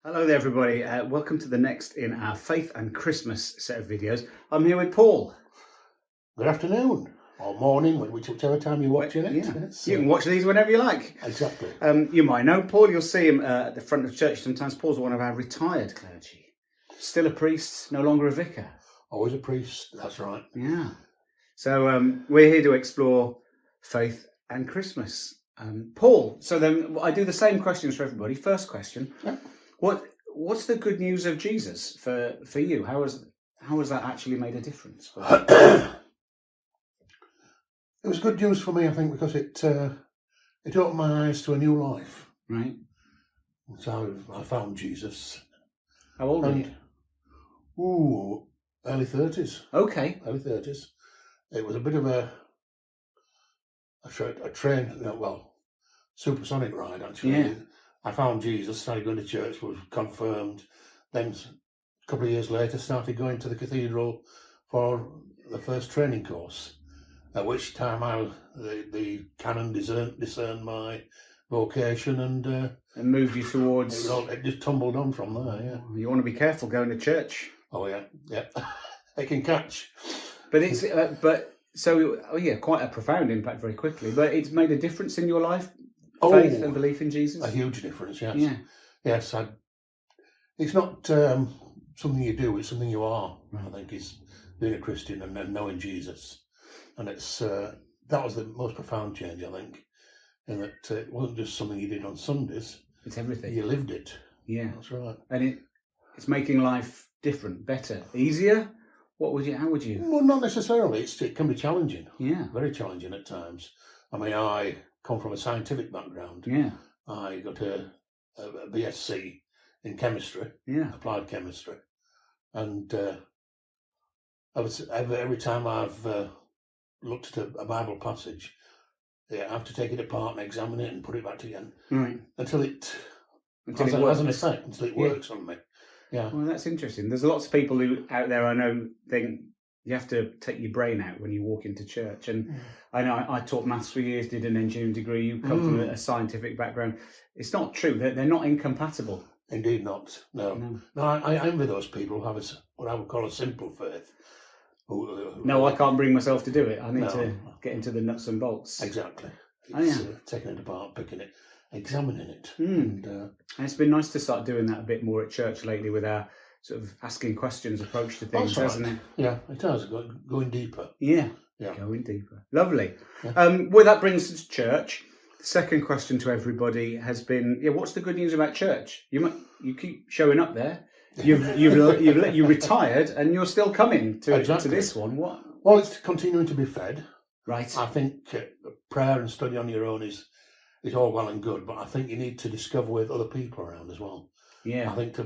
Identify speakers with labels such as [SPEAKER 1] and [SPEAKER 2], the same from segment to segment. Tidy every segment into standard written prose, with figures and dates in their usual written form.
[SPEAKER 1] Hello there everybody, welcome to the next in our Faith and Christmas set of videos. I'm here with Paul.
[SPEAKER 2] Good afternoon, or morning, whichever time you're watching it.
[SPEAKER 1] Yeah. You can watch these whenever you like.
[SPEAKER 2] Exactly.
[SPEAKER 1] You might know Paul, you'll see him at the front of church sometimes. Paul's one of our retired clergy. Still a priest, no longer a vicar.
[SPEAKER 2] Always a priest, that's right.
[SPEAKER 1] Yeah. So we're here to explore faith and Christmas. Paul, so then I do the same questions for everybody. First question.
[SPEAKER 2] Yeah.
[SPEAKER 1] What's the good news of Jesus for you? How has that actually made a difference?
[SPEAKER 2] It was good news for me, I think, because it opened my eyes to a new life.
[SPEAKER 1] Right.
[SPEAKER 2] So I found Jesus.
[SPEAKER 1] How old are you?
[SPEAKER 2] Early 30s.
[SPEAKER 1] Okay.
[SPEAKER 2] Early 30s. It was a bit of a train, supersonic ride, actually.
[SPEAKER 1] Yeah.
[SPEAKER 2] I found Jesus, started going to church, was confirmed. Then a couple of years later, started going to the cathedral for the first training course. At which time the canon discerned my vocation and
[SPEAKER 1] moved you towards.
[SPEAKER 2] It just tumbled on from there. Yeah.
[SPEAKER 1] You want to be careful going to church.
[SPEAKER 2] Oh yeah. It can catch.
[SPEAKER 1] But it's quite a profound impact very quickly. But it's made a difference in your life. Faith and belief in Jesus?
[SPEAKER 2] A huge difference, yes.
[SPEAKER 1] Yeah.
[SPEAKER 2] Yes, it's not something you do, it's something you are,
[SPEAKER 1] right.
[SPEAKER 2] I think, is being a Christian and knowing Jesus. And it's that was the most profound change, I think, in that it wasn't just something you did on Sundays.
[SPEAKER 1] It's everything.
[SPEAKER 2] You lived it.
[SPEAKER 1] Yeah.
[SPEAKER 2] That's right.
[SPEAKER 1] And it's making life different, better, easier? How would you?
[SPEAKER 2] Well, not necessarily. It can be challenging.
[SPEAKER 1] Yeah.
[SPEAKER 2] Very challenging at times. I mean, I come from a scientific background.
[SPEAKER 1] Yeah.
[SPEAKER 2] I got a BSc in chemistry.
[SPEAKER 1] Yeah.
[SPEAKER 2] Applied chemistry. And every time I've looked at a Bible passage, I have to take it apart and examine it and put it back together.
[SPEAKER 1] Right.
[SPEAKER 2] Until it has an effect, until it works on me. Yeah.
[SPEAKER 1] Well, that's interesting. There's lots of people who out there I know think you have to take your brain out when you walk into church. And I know I taught maths for years, did an engineering degree. You come from a scientific background. It's not true. They're not incompatible.
[SPEAKER 2] Indeed not. No. I envy those people who have what I would call a simple faith.
[SPEAKER 1] No, I can't bring myself to do it. I need to get into the nuts and bolts.
[SPEAKER 2] Exactly. It's taking it apart, picking it, examining it.
[SPEAKER 1] And it's been nice to start doing that a bit more at church lately with our sort of asking questions approach to things, hasn't it?
[SPEAKER 2] Yeah, it has. Going deeper.
[SPEAKER 1] Yeah. Going deeper. Lovely.
[SPEAKER 2] Yeah.
[SPEAKER 1] Well, that brings us to church. The second question to everybody has been, what's the good news about church? You keep showing up there. You retired and you're still coming to this one. What?
[SPEAKER 2] Well, it's continuing to be fed.
[SPEAKER 1] Right.
[SPEAKER 2] I think prayer and study on your own is all well and good, but I think you need to discover with other people around as well.
[SPEAKER 1] Yeah.
[SPEAKER 2] I think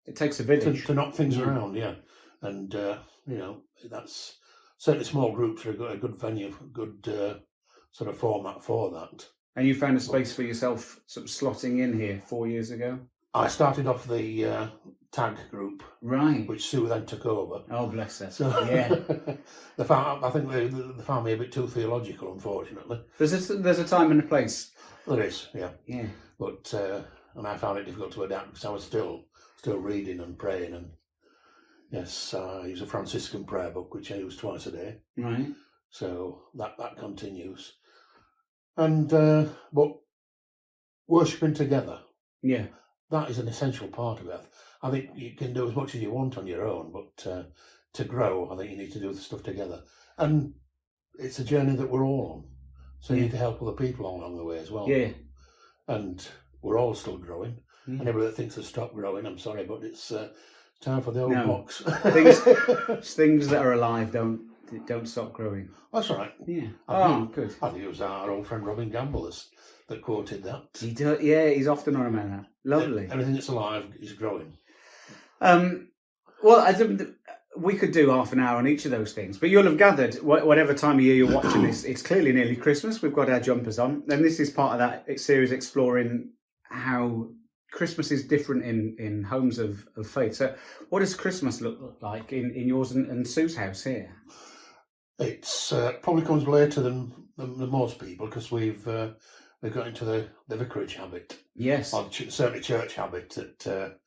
[SPEAKER 1] it takes a village
[SPEAKER 2] to knock things around. Yeah, and that's certainly small groups are a good venue, a good sort of format for that.
[SPEAKER 1] And you found a space for yourself sort of slotting in here 4 years ago?
[SPEAKER 2] I started off the tag group,
[SPEAKER 1] right,
[SPEAKER 2] which Sue then took over.
[SPEAKER 1] Oh, bless her.
[SPEAKER 2] So,
[SPEAKER 1] yeah.
[SPEAKER 2] I think they found me a bit too theological, unfortunately.
[SPEAKER 1] There's a time and a place.
[SPEAKER 2] There is, yeah.
[SPEAKER 1] Yeah.
[SPEAKER 2] But and I found it difficult to adapt because I was still reading and praying, and yes, I use a Franciscan prayer book which I use twice a day.
[SPEAKER 1] Right.
[SPEAKER 2] So that continues, and but worshipping together.
[SPEAKER 1] Yeah.
[SPEAKER 2] That is an essential part of it. I think you can do as much as you want on your own, but to grow, I think you need to do the stuff together. And it's a journey that we're all on. So you need to help other people along the way as well.
[SPEAKER 1] Yeah.
[SPEAKER 2] And we're all still growing. Yeah. Anybody that thinks they've stopped growing, I'm sorry, but it's time for the old box.
[SPEAKER 1] Things that are alive don't stop growing.
[SPEAKER 2] That's right.
[SPEAKER 1] Yeah.
[SPEAKER 2] Good. I think it was our old friend Robin Gamble that quoted that.
[SPEAKER 1] He's often on about that. Lovely.
[SPEAKER 2] Everything that's alive is growing.
[SPEAKER 1] Well, we could do half an hour on each of those things, but you'll have gathered, whatever time of year you're watching this, it's clearly nearly Christmas. We've got our jumpers on, and this is part of that series exploring how Christmas is different in homes of faith. So what does Christmas look like in yours and Sue's house here?
[SPEAKER 2] It's probably comes later than most people, because we've got into the vicarage habit.
[SPEAKER 1] Yes.
[SPEAKER 2] Or certainly church habit. That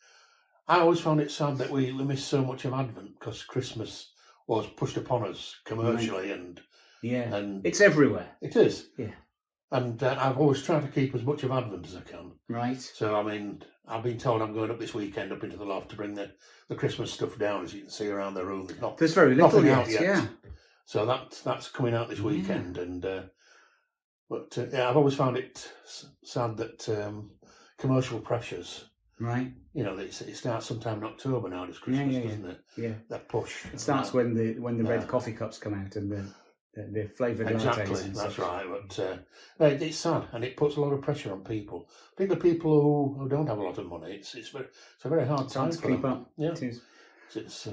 [SPEAKER 2] I always found it sad that we missed so much of Advent because Christmas was pushed upon us commercially, and
[SPEAKER 1] it's everywhere.
[SPEAKER 2] it is.
[SPEAKER 1] Yeah.
[SPEAKER 2] And I've always tried to keep as much of Advent as I can.
[SPEAKER 1] Right.
[SPEAKER 2] So, I mean, I've been told I'm going up this weekend up into the loft to bring the Christmas stuff down, as you can see around the room.
[SPEAKER 1] There's very little
[SPEAKER 2] nothing
[SPEAKER 1] yet,
[SPEAKER 2] out yet.
[SPEAKER 1] yeah.
[SPEAKER 2] So that's coming out this weekend. And I've always found it sad that commercial pressures.
[SPEAKER 1] Right.
[SPEAKER 2] You know, it starts sometime in October now. It's Christmas, doesn't it?
[SPEAKER 1] Yeah.
[SPEAKER 2] That push.
[SPEAKER 1] It starts when the red coffee cups come out and the flavoured lattes.
[SPEAKER 2] Exactly,
[SPEAKER 1] and
[SPEAKER 2] that's
[SPEAKER 1] such.
[SPEAKER 2] right. But it's sad, and it puts a lot of pressure on people. Particularly people who don't have a lot of money. It's a very hard time
[SPEAKER 1] to
[SPEAKER 2] for
[SPEAKER 1] keep
[SPEAKER 2] them.
[SPEAKER 1] up.
[SPEAKER 2] Yeah.
[SPEAKER 1] It is.
[SPEAKER 2] It's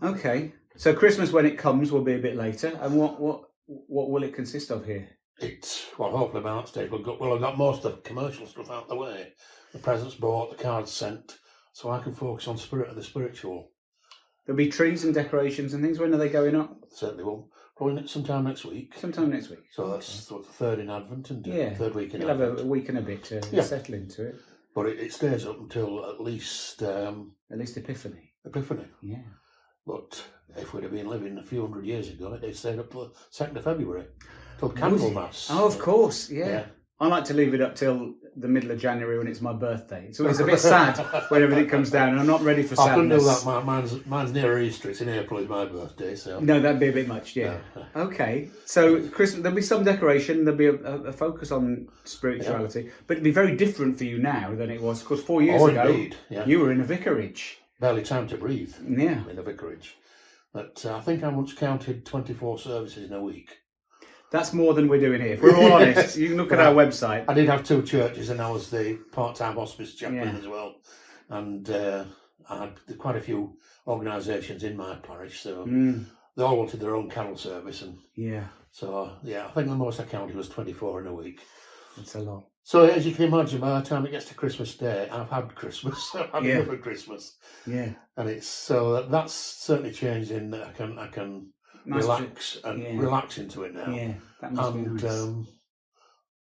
[SPEAKER 1] Okay. So Christmas, when it comes, will be a bit later. And what will it consist of here?
[SPEAKER 2] Hopefully by that stage I've got most of the commercial stuff out the way. The presents bought, the cards sent, so I can focus on the spiritual.
[SPEAKER 1] There'll be trees and decorations and things. When are they going up?
[SPEAKER 2] Certainly will. Probably sometime next week.
[SPEAKER 1] Sometime next week.
[SPEAKER 2] So that's the third in Advent and third week in
[SPEAKER 1] You'll
[SPEAKER 2] Advent.
[SPEAKER 1] have a week and a bit to settle into it.
[SPEAKER 2] But it stays up until at least
[SPEAKER 1] Epiphany.
[SPEAKER 2] Epiphany.
[SPEAKER 1] Yeah.
[SPEAKER 2] But if we'd have been living a few hundred years ago, it stayed up till 2nd of February, till Candlemas.
[SPEAKER 1] Oh, of course, yeah. I like to leave it up till the middle of January when it's my birthday. So it's a bit sad when everything comes down, and I'm not ready for sadness.
[SPEAKER 2] I couldn't do that. Mine's nearer Easter. It's in April, is my birthday. So
[SPEAKER 1] no, that'd be a bit much. Yeah. Okay. So Christmas, there'll be some decoration. There'll be a focus on spirituality, but it'd be very different for you now than it was. Because 4 years ago,
[SPEAKER 2] indeed,
[SPEAKER 1] you were in a vicarage.
[SPEAKER 2] Barely time to breathe.
[SPEAKER 1] Yeah.
[SPEAKER 2] In a vicarage. But I think I once counted 24 services in a week.
[SPEAKER 1] That's more than we're doing here. If we're all honest, you can look at our website.
[SPEAKER 2] I did have 2 churches, and I was the part-time hospice chaplain as well. And I had quite a few organisations in my parish, so they all wanted their own carol service. And so, I think the most I counted was 24 in a week.
[SPEAKER 1] That's a lot.
[SPEAKER 2] So, as you can imagine, by the time it gets to Christmas Day, I've had Christmas. I've had enough of Christmas.
[SPEAKER 1] Yeah.
[SPEAKER 2] And that's certainly changed in that I can relax into it now.
[SPEAKER 1] Yeah, that must be nice.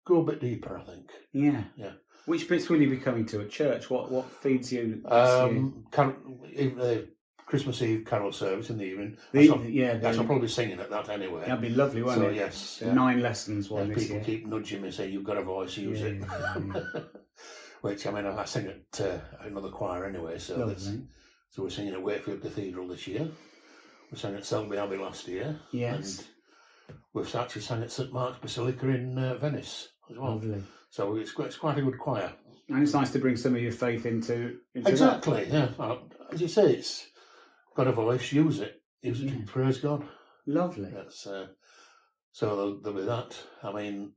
[SPEAKER 2] Go a bit deeper, I think.
[SPEAKER 1] Yeah. Which bits will you be coming to at church? What feeds you?
[SPEAKER 2] Christmas Eve carol service in the evening. I'll probably be singing at that anyway.
[SPEAKER 1] That'd be lovely, wouldn't it?
[SPEAKER 2] Yes.
[SPEAKER 1] 9 lessons one this
[SPEAKER 2] people
[SPEAKER 1] year.
[SPEAKER 2] keep nudging me, say, you've got a voice, use it. Which, I mean, I sing at another choir anyway, so we're singing at Wakefield Cathedral this year. We sang at Selby Abbey last year. Yes. And we've actually sang at St Mark's Basilica in Venice as well.
[SPEAKER 1] Lovely.
[SPEAKER 2] So it's quite a good choir.
[SPEAKER 1] And it's nice to bring some of your faith into
[SPEAKER 2] exactly, that. Yeah. As you say, it's got a voice, use it to praise God.
[SPEAKER 1] Lovely.
[SPEAKER 2] That's, so there'll be that. I mean,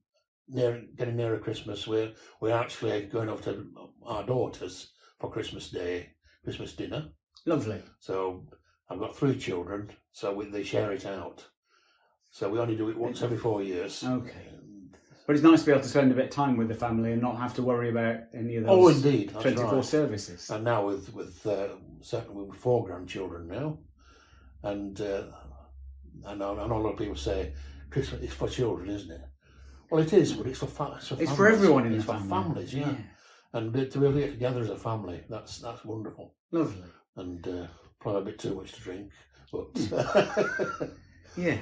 [SPEAKER 2] getting nearer Christmas, we're actually going over to our daughters for Christmas Day, Christmas dinner.
[SPEAKER 1] Lovely.
[SPEAKER 2] So I've got 3 children, so they share it out. So we only do it once every 4 years.
[SPEAKER 1] Okay. But it's nice to be able to spend a bit of time with the family and not have to worry about any of those 24 services.
[SPEAKER 2] And now certainly with 4 grandchildren now, and I know a lot of people say Christmas is for children, isn't it? Well, it is, but it's for families.
[SPEAKER 1] It's for everyone in the
[SPEAKER 2] family. It's for families, yeah. And to be able to get together as a family, that's wonderful.
[SPEAKER 1] Lovely.
[SPEAKER 2] And probably a bit too much to drink, but
[SPEAKER 1] yeah.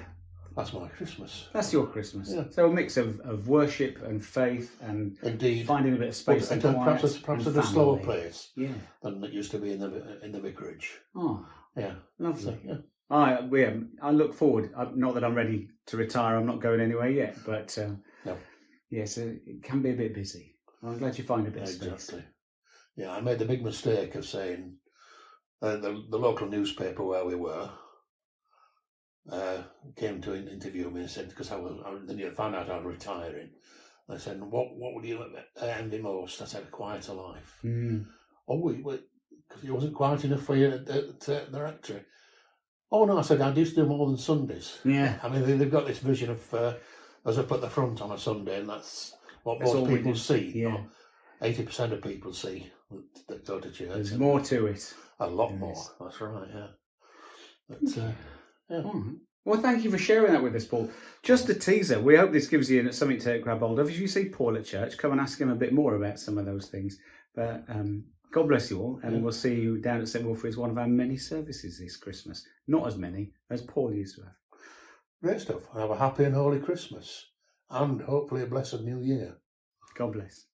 [SPEAKER 2] That's my Christmas.
[SPEAKER 1] That's your Christmas.
[SPEAKER 2] Yeah.
[SPEAKER 1] So a mix of worship and faith and
[SPEAKER 2] indeed
[SPEAKER 1] finding a bit of space and quiet,
[SPEAKER 2] perhaps at a slower pace.
[SPEAKER 1] Yeah.
[SPEAKER 2] Than it used to be in the vicarage.
[SPEAKER 1] Oh.
[SPEAKER 2] Yeah.
[SPEAKER 1] Lovely.
[SPEAKER 2] So, yeah.
[SPEAKER 1] I look forward. Not that I'm ready to retire. I'm not going anywhere yet, but
[SPEAKER 2] no.
[SPEAKER 1] Yeah, so it can be a bit busy. I'm glad you find a bit of space.
[SPEAKER 2] Exactly. Yeah, I made the big mistake of saying the local newspaper where we were came to interview me and said, because then you found out I was retiring. They said, what would you envy most? I said, a quieter life. Oh, because it wasn't quiet enough for you at the rectory. Oh no, I said, I used to do more than Sundays.
[SPEAKER 1] Yeah.
[SPEAKER 2] I mean, they've got this vision of us up at the front on a Sunday, and that's what most people see.
[SPEAKER 1] Yeah.
[SPEAKER 2] 80% of people see that go to church.
[SPEAKER 1] There's more to it.
[SPEAKER 2] A lot more. That's right, yeah. But, yeah.
[SPEAKER 1] Well, thank you for sharing that with us, Paul. Just a teaser. We hope this gives you something to grab hold of. If you see Paul at church, come and ask him a bit more about some of those things. But God bless you all, and
[SPEAKER 2] Yeah.
[SPEAKER 1] we'll see you down at St Wilfrid's, one of our many services this Christmas. Not as many as Paul used to have.
[SPEAKER 2] Great stuff. Have a happy and holy Christmas, and hopefully a blessed New Year.
[SPEAKER 1] God bless.